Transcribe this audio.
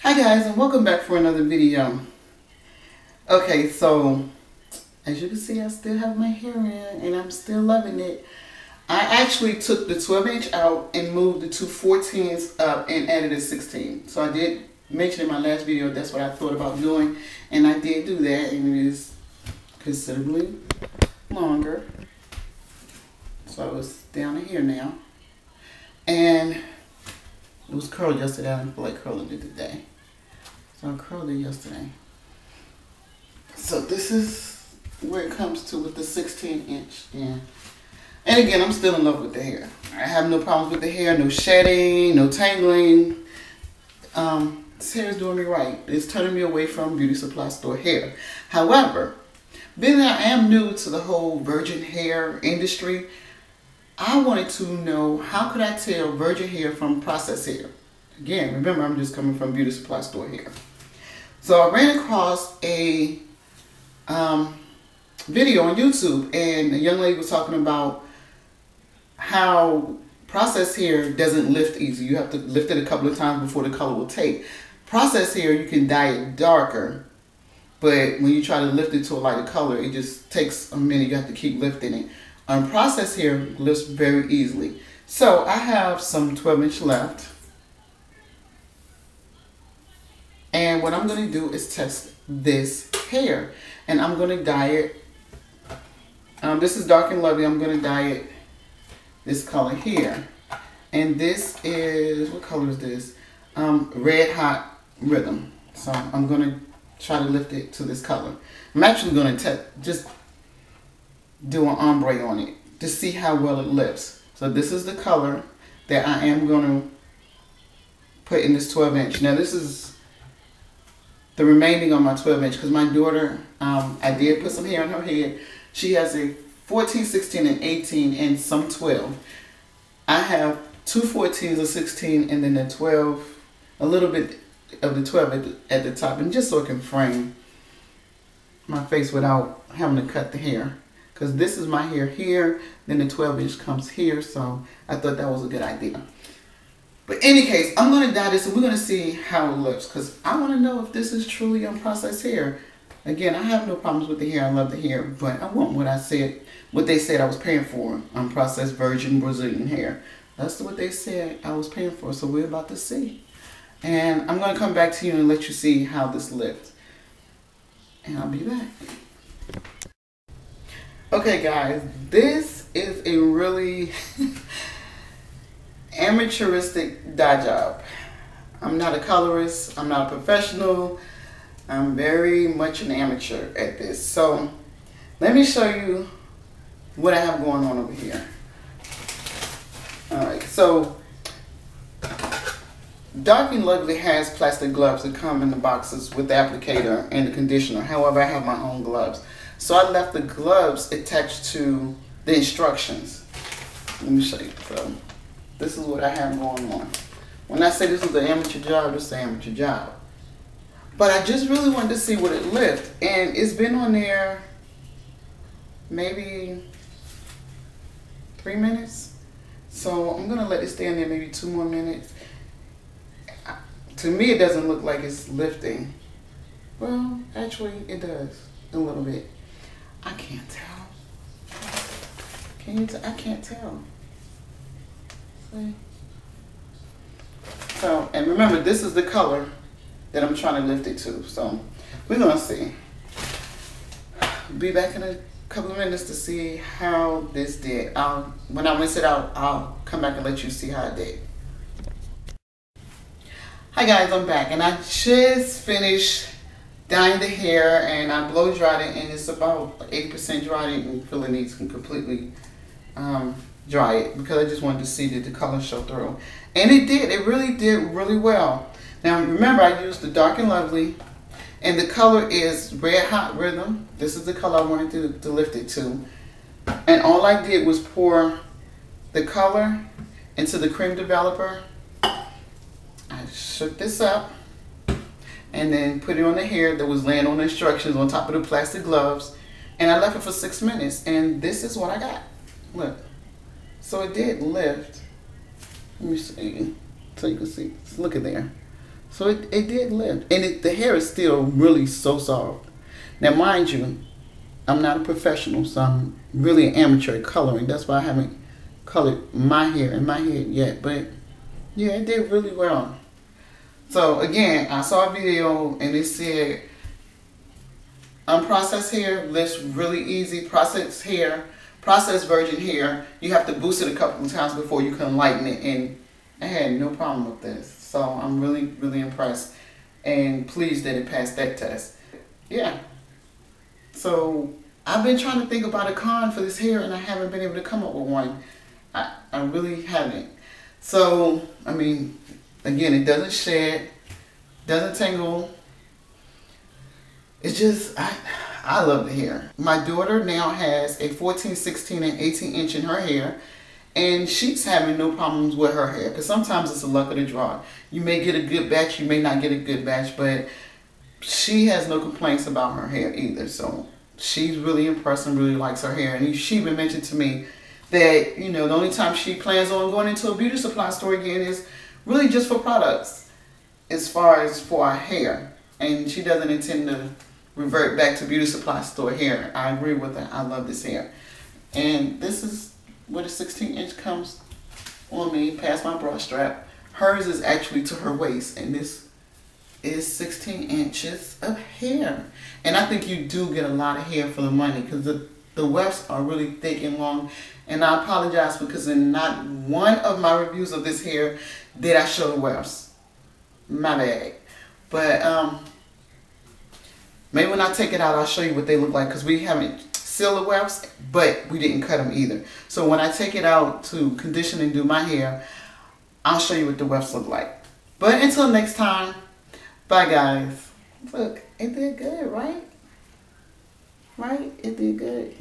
Hi guys, and welcome back for another video. Okay, so as you can see, I still have my hair in and I'm still loving it. I actually took the 12-inch out and moved the two 14s up and added a 16. So I did mention in my last video that's what I thought about doing, and I did do that, and it is considerably longer. So it's down to here now. And it was curled yesterday. I didn't feel like curling it today. So I curled it yesterday. So this is where it comes to with the 16-inch. And again, I'm still in love with the hair. I have no problems with the hair, no shedding, no tangling. This hair is doing me right. It's turning me away from beauty supply store hair. However, being that I am new to the whole virgin hair industry, I wanted to know, how could I tell virgin hair from processed hair? Again, remember, I'm just coming from beauty supply store hair. So I ran across a video on YouTube, and a young lady was talking about how processed hair doesn't lift easy. You have to lift it a couple of times before the color will take. Processed hair, you can dye it darker, but when you try to lift it to a lighter color, it just takes a minute. You have to keep lifting it. Processed hair lifts very easily. So I have some 12-inch left. And what I'm going to do is test this hair. And I'm going to dye it. This is Dark and Lovely. I'm going to dye it this color here. And this is, what color is this? Red Hot Rhythm. So I'm going to try to lift it to this color. I'm actually going to just do an ombre on it to see how well it lifts. So this is the color that I am going to put in this 12-inch. Now this is the remaining on my 12-inch because my daughter, I did put some hair on her head. She has a 14, 16, and 18 and some 12. I have two 14s, a 16, and then a 12, a little bit of the 12 at the top, and just so it can frame my face without having to cut the hair. Because this is my hair here, then the 12-inch comes here, so I thought that was a good idea. But in any case, I'm going to dye this and we're going to see how it looks, because I want to know if this is truly unprocessed hair. Again, I have no problems with the hair. I love the hair, but I want what they said I was paying for, unprocessed virgin Brazilian hair. That's what they said I was paying for, so we're about to see. And I'm going to come back to you and let you see how this lifts. And I'll be back. Okay guys, this is a really amateuristic dye job. I'm not a colorist, I'm not a professional, I'm very much an amateur at this. So let me show you what I have going on over here. Alright, so Dark and Lovely has plastic gloves that come in the boxes with the applicator and the conditioner. However, I have my own gloves. So I left the gloves attached to the instructions. Let me show you. So this is what I have going on. When I say this is an amateur job, this is an amateur job. But I just really wanted to see what it lifted. And it's been on there maybe 3 minutes. So I'm going to let it stay in there maybe 2 more minutes. To me, it doesn't look like it's lifting. Well, actually, it does a little bit. I can't tell. Can you tell? I can't tell. See? So, and remember, this is the color that I'm trying to lift it to. So, we're going to see. Be back in a couple of minutes to see how this did. When I rinse it out, I'll come back and let you see how it did. Hi guys, I'm back, and I just finished dyeing the hair, and I blow dried it, and it's about 80% dried. And feel it needs to completely dry it because I just wanted to see that the color show through, and it did. It really did really well. Now remember, I used the Dark and Lovely, and the color is Red Hot Rhythm. This is the color I wanted to lift it to, and all I did was pour the color into the cream developer. I shook this up and then put it on the hair that was laying on the instructions on top of the plastic gloves, and I left it for 6 minutes, and this is what I got. Look, so it did lift. Let me see so you can see. Look at there. So it did lift. And the hair is still really so soft. Now, mind you, I'm not a professional, so I'm really an amateur at coloring. That's why I haven't colored my hair in my head yet. But yeah, it did really well. So again, I saw a video and it said unprocessed hair lifts really easy. Processed hair, processed virgin hair, you have to boost it a couple of times before you can lighten it. And I had no problem with this. So I'm really, really impressed and pleased that it passed that test. Yeah. So I've been trying to think about a con for this hair and I haven't been able to come up with one. I really haven't. So, I mean, again, it doesn't shed, doesn't tangle. It's just, I love the hair. My daughter now has a 14, 16, and 18 inch in her hair. And she's having no problems with her hair. Because sometimes it's the luck of the draw. You may get a good batch, you may not get a good batch. But she has no complaints about her hair either. So she's really impressed and really likes her hair. And she even mentioned to me that, you know, the only time she plans on going into a beauty supply store again is really just for products. As far as for her hair. And she doesn't intend to revert back to beauty supply store hair. I agree with her. I love this hair. And this is where the 16 inch comes on me past my bra strap. Hers is actually to her waist, and this is 16 inches of hair. And I think you do get a lot of hair for the money because the wefts are really thick and long. And I apologize because in not one of my reviews of this hair did I show the wefts. My bad. But maybe when I take it out, I'll show you what they look like because we haven't sealed the wefts, but we didn't cut them either. So when I take it out to condition and do my hair, I'll show you what the wefts look like. But until next time, bye guys. Look, it did good, right? Right? It did good.